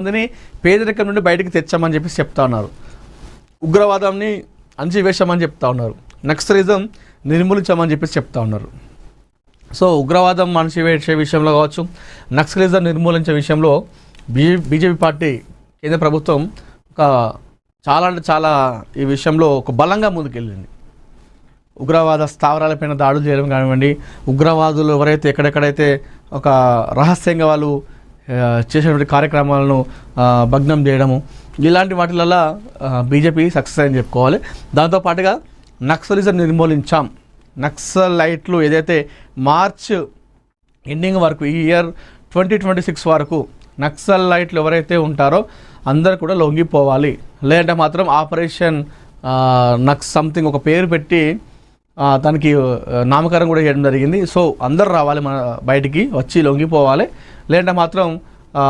మందిని పేదరికం నుండి బయటకు తెచ్చామని చెప్పి చెప్తా ఉన్నారు. ఉగ్రవాదాన్ని అణచివేశామని చెప్తా ఉన్నారు. నక్సలిజం నిర్మూలించామని చెప్పి చెప్తా ఉన్నారు. సో ఉగ్రవాదం అణచివేసే విషయంలో కావచ్చు, నక్సలిజం నిర్మూలించే విషయంలో బీజేపీ పార్టీ కేంద్ర ప్రభుత్వం ఒక చాలా అంటే చాలా ఈ విషయంలో ఒక బలంగా ముందుకెళ్ళింది. ఉగ్రవాద స్థావరాలపైన దాడులు చేయడం కానివ్వండి, ఉగ్రవాదులు ఎవరైతే ఎక్కడెక్కడైతే ఒక రహస్యంగా వాళ్ళు చేసేటువంటి కార్యక్రమాలను భగ్నం చేయడము, ఇలాంటి వాటిలలో బీజేపీ సక్సెస్ అని చెప్పుకోవాలి. దాంతోపాటుగా నక్సలిజం నిర్మూలించాం, నక్సలైట్లు ఏదైతే మార్చ్ ఎండింగ్ వరకు ఈ ఇయర్ 2026 వరకు నక్సలైట్లు ఎవరైతే ఉంటారో అందరు కూడా లొంగిపోవాలి, లేదంటే మాత్రం ఆపరేషన్ నక్స్ సంథింగ్ ఒక పేరు పెట్టి దానికి నామకరణం కూడా చేయడం జరిగింది. సో అందరు రావాలి, మన బయటికి వచ్చి లొంగిపోవాలి, లేదంటే మాత్రం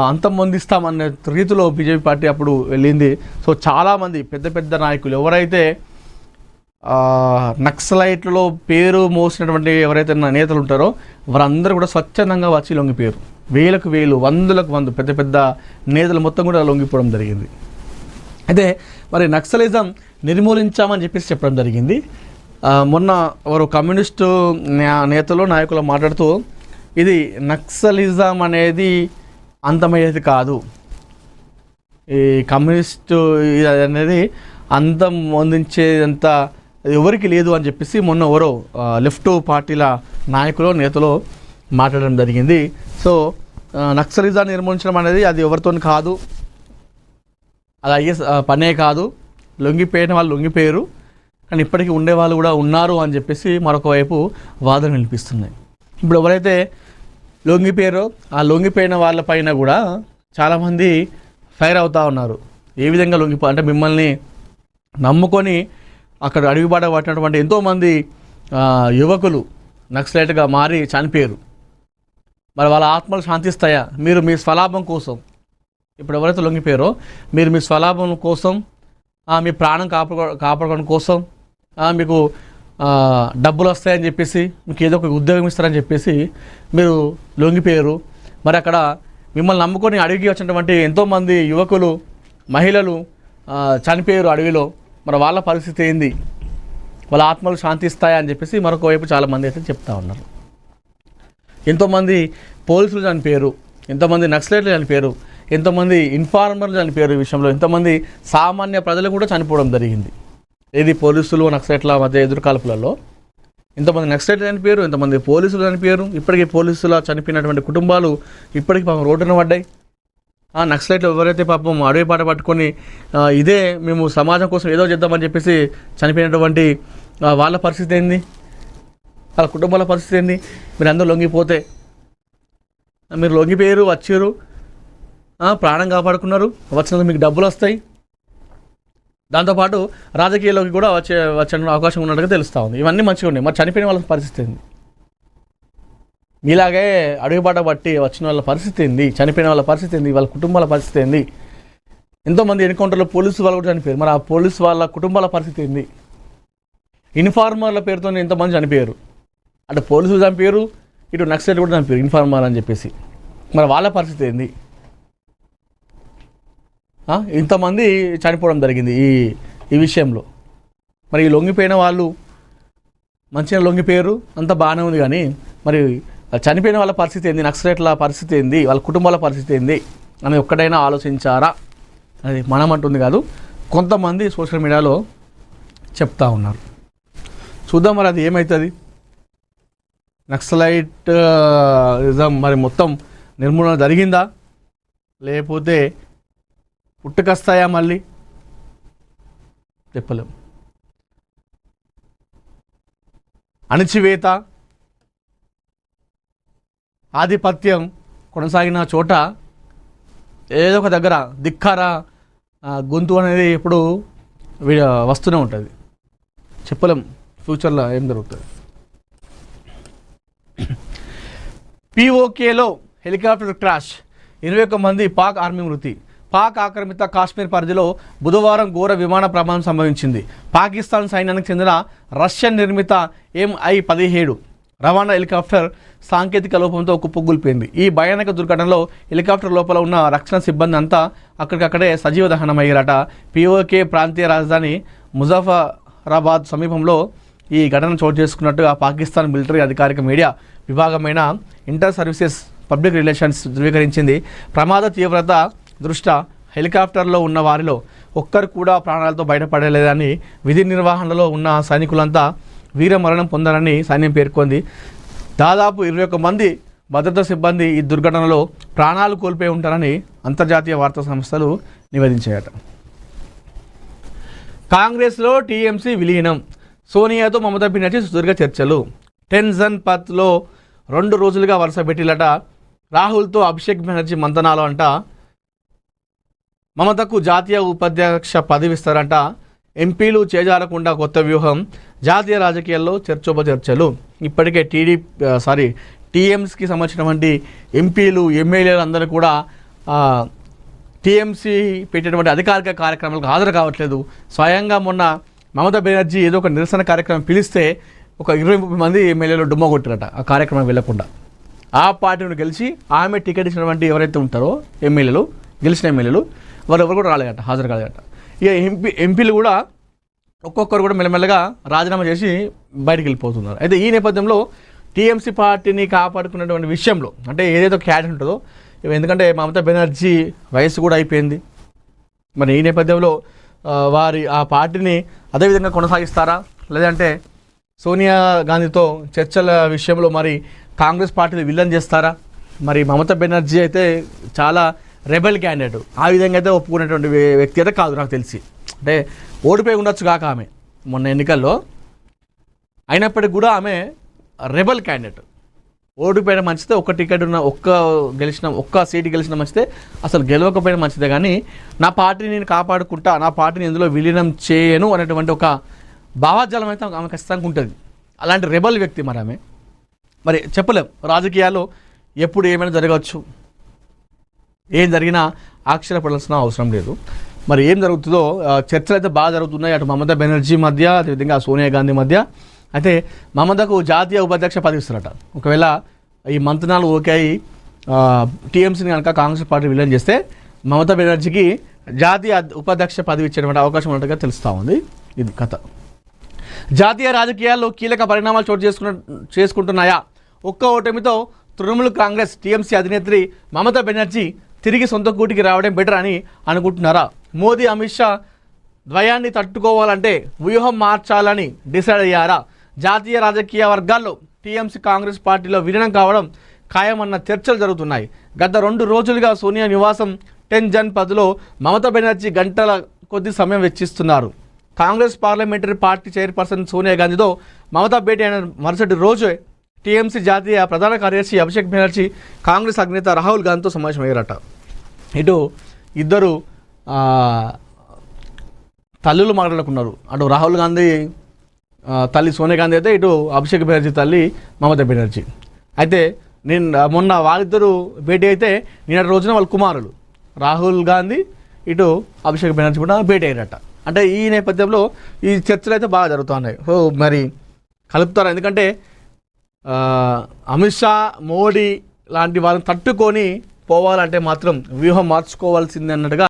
అంతమొందిస్తామనే రీతిలో బీజేపీ పార్టీ అప్పుడు వెళ్ళింది. సో చాలామంది పెద్ద పెద్ద నాయకులు ఎవరైతే నక్సలైట్లలో పేరు మోసినటువంటి ఎవరైతే నేతలు ఉంటారో వారందరూ కూడా స్వచ్ఛందంగా వచ్చి లొంగిపోయారు. వేలకు వేలు, వందలకు వంద పెద్ద పెద్ద నేతలు మొత్తం కూడా లొంగిపోవడం జరిగింది. అయితే మరి నక్సలిజం నిర్మూలించామని చెప్పేసి చెప్పడం జరిగింది. మొన్న వారు కమ్యూనిస్టు నేతలు నాయకులు మాట్లాడుతూ ఇది నక్సలిజం అనేది అంతమయ్యేది కాదు, ఈ కమ్యూనిస్టు అనేది అంతం పొందించేంత ఎవరికి లేదు అని చెప్పేసి మొన్న ఎవరో లెఫ్ట్ పార్టీల నాయకులు నేతలు మాట్లాడడం జరిగింది. సో నక్సలిజాన్ని నిర్మూలించడం అనేది అది ఎవరితో కాదు, అది అయ్యే పనే కాదు. లొంగిపోయిన వాళ్ళు లొంగిపోయారు, కానీ ఇప్పటికీ ఉండేవాళ్ళు కూడా ఉన్నారు అని చెప్పేసి మరొక వైపు వాదన వినిపిస్తున్నాయి. ఇప్పుడు ఎవరైతే లొంగిపోయారో ఆ లొంగిపోయిన వాళ్ళపైన కూడా చాలామంది ఫైర్ అవుతూ ఉన్నారు. ఏ విధంగా అంటే మిమ్మల్ని నమ్ముకొని అక్కడ అడుగుబాట పట్టినటువంటి ఎంతోమంది యువకులు నక్సలైట్గా మారి చనిపోయారు. మరి వాళ్ళ ఆత్మలు శాంతిస్తాయా? మీరు మీ స్వలాభం కోసం, ఇప్పుడు ఎవరైతే లొంగిపోయారో మీరు మీ స్వలాభం కోసం, మీ ప్రాణం కాపాడుకోవడం కోసం, మీకు డబ్బులు వస్తాయని చెప్పేసి, మీకు ఏదో ఒక ఉద్యోగం ఇస్తారని చెప్పేసి మీరు లొంగిపోయారు. మరి అక్కడ మిమ్మల్ని నమ్ముకొని అడవికి వచ్చినటువంటి ఎంతోమంది యువకులు, మహిళలు చనిపోయారు అడవిలో. మరి వాళ్ళ పరిస్థితి ఏంది? వాళ్ళ ఆత్మలు శాంతిస్తాయా అని చెప్పేసి మరొక వైపు చాలామంది అయితే చెప్తా ఉన్నారు. ఎంతోమంది పోలీసులు చనిపోయారు, ఎంతోమంది నక్సలైట్లు చనిపోయారు, ఎంతోమంది ఇన్ఫార్మర్లు చనిపోయారు. ఈ విషయంలో ఎంతోమంది సామాన్య ప్రజలు కూడా చనిపోవడం జరిగింది. ఏది పోలీసులు నక్సలైట్ల మధ్య ఎదురుకాల్పులలో ఎంతమంది నక్సలైట్లు చనిపోయారు, ఎంతమంది పోలీసులు చనిపోయారు. ఇప్పటికీ పోలీసుల చనిపోయినటువంటి కుటుంబాలు ఇప్పటికీ పాపం రోడ్డున పడ్డాయి. నక్సలైట్లు ఎవరైతే పాపం అడవి పాట పట్టుకొని ఇదే మేము సమాజం కోసం ఏదో చేద్దామని చెప్పేసి చనిపోయినటువంటి వాళ్ళ పరిస్థితి ఏంది, వాళ్ళ కుటుంబాల పరిస్థితి ఏంది? మీరు అందరూ లొంగిపోతే, మీరు లొంగిపోయారు, వచ్చారు, ప్రాణం కాపాడుకున్నారు, వచ్చినందుకు మీకు డబ్బులు వస్తాయి, దాంతోపాటు రాజకీయాల్లోకి కూడా వచ్చే అవకాశం ఉన్నట్టుగా తెలుస్తూ ఉంది. ఇవన్నీ మంచిగా ఉన్నాయి. మరి చనిపోయిన వాళ్ళ పరిస్థితి ఏంది? మీలాగే అడుగుబాట బట్టి వచ్చిన వాళ్ళ పరిస్థితి ఏంది? చనిపోయిన వాళ్ళ పరిస్థితి ఏంది? వాళ్ళ కుటుంబాల పరిస్థితి ఏంది? ఎంతోమంది ఎన్కౌంటర్లో పోలీసు వాళ్ళు కూడా చనిపోయారు. మరి ఆ పోలీసు వాళ్ళ కుటుంబాల పరిస్థితి ఏంది? ఇన్ఫార్మర్ల పేరుతో ఎంతమంది చనిపోయారు. అటు పోలీసులు చనిపోయారు, ఇటు నక్సలైట్ కూడా చనిపోయారు ఇన్ఫార్మర్ అని చెప్పేసి. మరి వాళ్ళ పరిస్థితి ఏంది? ఇంతమంది చనిపోవడం జరిగింది ఈ విషయంలో. మరి ఈ లొంగిపోయిన వాళ్ళు మంచిగా లొంగిపోయారు, అంత బాగానే ఉంది, కానీ మరి చనిపోయిన వాళ్ళ పరిస్థితి ఏంది? నక్సలైట్ల పరిస్థితి ఏంది? వాళ్ళ కుటుంబాల పరిస్థితి ఏంది అని ఒక్కడైనా ఆలోచించారా? అది మనం అంటుంది కాదు, కొంతమంది సోషల్ మీడియాలో చెప్తా ఉన్నారు. చూద్దాం మరి అది ఏమవుతుంది. నక్సలైట్ మరి మొత్తం నిర్మూలన జరిగిందా, లేకపోతే పుట్టుకొస్తాయా మళ్ళీ చెప్పలేం. అణచివేత, ఆధిపత్యం కొనసాగిన చోట ఏదో ఒక దగ్గర ధిక్కార గొంతు అనేది ఎప్పుడు వస్తూనే ఉంటుంది. చెప్పలేం ఫ్యూచర్లో ఏం జరుగుతుంది. పిఓకేలో హెలికాప్టర్ క్రాష్, 21 మంది పాక్ ఆర్మీ మృతి. పాక్ ఆక్రమిత కాశ్మీర్ పరిధిలో బుధవారం ఘోర విమాన ప్రమాదం సంభవించింది. పాకిస్తాన్ సైన్యానికి చెందిన రష్యన్ నిర్మిత MI-17 రవాణా హెలికాప్టర్ సాంకేతిక లోపంతో కుప్పకూలిపోయింది. ఈ భయానక దుర్ఘటనలో హెలికాప్టర్ లోపల ఉన్న రక్షణ సిబ్బంది అంతా అక్కడికక్కడే సజీవ దహనమయ్యారట. పిఓకే ప్రాంతీయ రాజధాని ముజఫరాబాద్ సమీపంలో ఈ ఘటన చోటు చేసుకున్నట్టుగా పాకిస్తాన్ మిలిటరీ అధికారిక మీడియా విభాగమైన ఇంటర్ సర్వీసెస్ పబ్లిక్ రిలేషన్స్ ధృవీకరించింది. ప్రమాద తీవ్రత దృష్ట్యా హెలికాప్టర్లో ఉన్న వారిలో ఒక్కరు కూడా ప్రాణాలతో బయటపడలేదని, విధి నిర్వహణలో ఉన్న సైనికులంతా వీరమరణం పొందారని సైన్యం పేర్కొంది. దాదాపు 21 మంది భద్రతా సిబ్బంది ఈ దుర్ఘటనలో ప్రాణాలు కోల్పోయి ఉంటారని అంతర్జాతీయ వార్తా సంస్థలు నివేదించాయట. కాంగ్రెస్లో టీఎంసీ విలీనం, సోనియాతో మమతా బెనర్జీ సుదీర్ఘ చర్చలు. టెన్జన్ పత్లో 2 రోజులుగా వరుస భేటీలట. రాహుల్తో అభిషేక్ బెనర్జీ మంతనాలు అంట. మమతకు జాతీయ ఉపాధ్యక్ష పదవి ఇస్తారంట. ఎంపీలు చేజారకుండా కొత్త వ్యూహం. జాతీయ రాజకీయాల్లో చర్చోపచర్చలు. ఇప్పటికే టీఎంసీకి సంబంధించినటువంటి ఎంపీలు ఎమ్మెల్యేలు అందరూ కూడా టీఎంసీ పెట్టేటువంటి అధికారిక కార్యక్రమాలకు హాజరు కావట్లేదు. స్వయంగా మొన్న మమతా బెనర్జీ ఏదో ఒక నిరసన కార్యక్రమం పిలిస్తే ఒక 20-30 మంది ఎమ్మెల్యేలు డుమ్మ కొట్టారట ఆ కార్యక్రమం వెళ్లకుండా. ఆ పార్టీని గెలిచి ఆమె టికెట్ ఇచ్చినటువంటి ఎవరైతే ఉంటారో ఎమ్మెల్యేలు, గెలిచిన ఎమ్మెల్యేలు వారు ఎవరు కూడా రాలేదట, హాజరు కాలేదట. ఇక ఎంపీలు కూడా ఒక్కొక్కరు కూడా మెల్లమెల్లగా రాజీనామా చేసి బయటికి వెళ్ళిపోతున్నారు. అయితే ఈ నేపథ్యంలో టీఎంసీ పార్టీని కాపాడుకున్నటువంటి విషయంలో అంటే ఏదైతే క్యాడర్ ఉంటుందో, ఎందుకంటే మమతా బెనర్జీ వయసు కూడా అయిపోయింది, మరి ఈ నేపథ్యంలో వారి ఆ పార్టీని అదేవిధంగా కొనసాగిస్తారా, లేదంటే సోనియా గాంధీతో చర్చల విషయంలో మరి కాంగ్రెస్ పార్టీని విలన్ చేస్తారా? మరి మమతా బెనర్జీ అయితే చాలా రెబెల్ క్యాండిడేట్, ఆ విధంగా అయితే ఒప్పుకునేటువంటి వ్యక్తి అయితే కాదు నాకు తెలిసి. అంటే ఓడిపోయి ఉండొచ్చు కాక ఆమె మొన్న ఎన్నికల్లో, అయినప్పటికీ కూడా ఆమె రెబెల్ క్యాండిడేట్. ఓడిపోయిన మంచిదే, ఒక్క టికెట్ ఉన్న ఒక్క సీటు గెలిచిన మంచిదే, అసలు గెలవకపోయిన మంచిదే, కానీ నా పార్టీని నేను కాపాడుకుంటా, నా పార్టీని ఇందులో విలీనం చేయను అనేటువంటి ఒక భావజాలం అయితే ఆమె ఖచ్చితంగా ఉంటుంది. అలాంటి రెబల్ వ్యక్తి మరి ఆమె. మరి చెప్పలేం, రాజకీయాల్లో ఎప్పుడు ఏమైనా జరగవచ్చు, ఏం జరిగినా ఆశ్చర్యపడాల్సిన అవసరం లేదు. మరి ఏం జరుగుతుందో చర్చలు అయితే బాగా జరుగుతున్నాయి అటు మమతా బెనర్జీ మధ్య, అదేవిధంగా సోనియా గాంధీ మధ్య. అయితే మమతకు జాతీయ ఉపాధ్యక్ష పదవి ఇస్తారట. ఒకవేళ ఈ మంతనాలు ఓకే అయ్యి టీఎంసీని కనుక కాంగ్రెస్ పార్టీ విలీనం చేస్తే మమతా బెనర్జీకి జాతీయ ఉపాధ్యక్ష పదవి ఇచ్చేటువంటి అవకాశం ఉన్నట్టుగా తెలుస్తూ ఉంది. ఇది కథ. జాతీయ రాజకీయాల్లో కీలక పరిణామాలు చోటు చేసుకుంటున్నాయా? ఒక్క ఓటమితో తృణమూల్ కాంగ్రెస్ టీఎంసీ అధినేత్రి మమతా బెనర్జీ తిరిగి సొంత కూటికి రావడం బెటర్ అని అనుకుంటున్నారా? మోదీ అమిత్ షా ద్వయాన్ని తట్టుకోవాలంటే వ్యూహం మార్చాలని డిసైడ్ అయ్యారా? జాతీయ రాజకీయ వర్గాల్లో టీఎంసీ కాంగ్రెస్ పార్టీలో విలీనం కావడం ఖాయమన్న చర్చలు జరుగుతున్నాయి. గత 2 రోజులుగా సోనియా నివాసం టెన్జన్ పత్లో మమతా బెనర్జీ గంటల కొద్ది సమయం వెచ్చిస్తున్నారు. Congress parliamentary party chairperson Sonia గాంధీతో మమతా భేటీ అయిన మరుసటి రోజే టీఎంసీ జాతీయ ప్రధాన కార్యదర్శి అభిషేక్ బెనర్జీ కాంగ్రెస్ అధినేత రాహుల్ గాంధీతో సమావేశమయ్యారట. ఇటు ఇద్దరు తల్లులు మాట్లాడుకున్నారు. అటు రాహుల్ గాంధీ తల్లి సోనియా గాంధీ అయితే, ఇటు అభిషేక్ బెనర్జీ తల్లి మమతా బెనర్జీ. అయితే మొన్న వాళ్ళిద్దరూ భేటీ అయితే నిన్నటి రోజున వాళ్ళ కుమారులు రాహుల్ గాంధీ, ఇటు అభిషేక్ బెనర్జీ కూడా భేటీ అయ్యారట. అంటే ఈ నేపథ్యంలో ఈ చర్చలు అయితే బాగా జరుగుతున్నాయి. మరి కలుపుతారు, ఎందుకంటే అమిత్ షా, మోడీ లాంటి వాళ్ళని తట్టుకొని పోవాలంటే మాత్రం వ్యూహం మార్చుకోవాల్సింది అన్నట్టుగా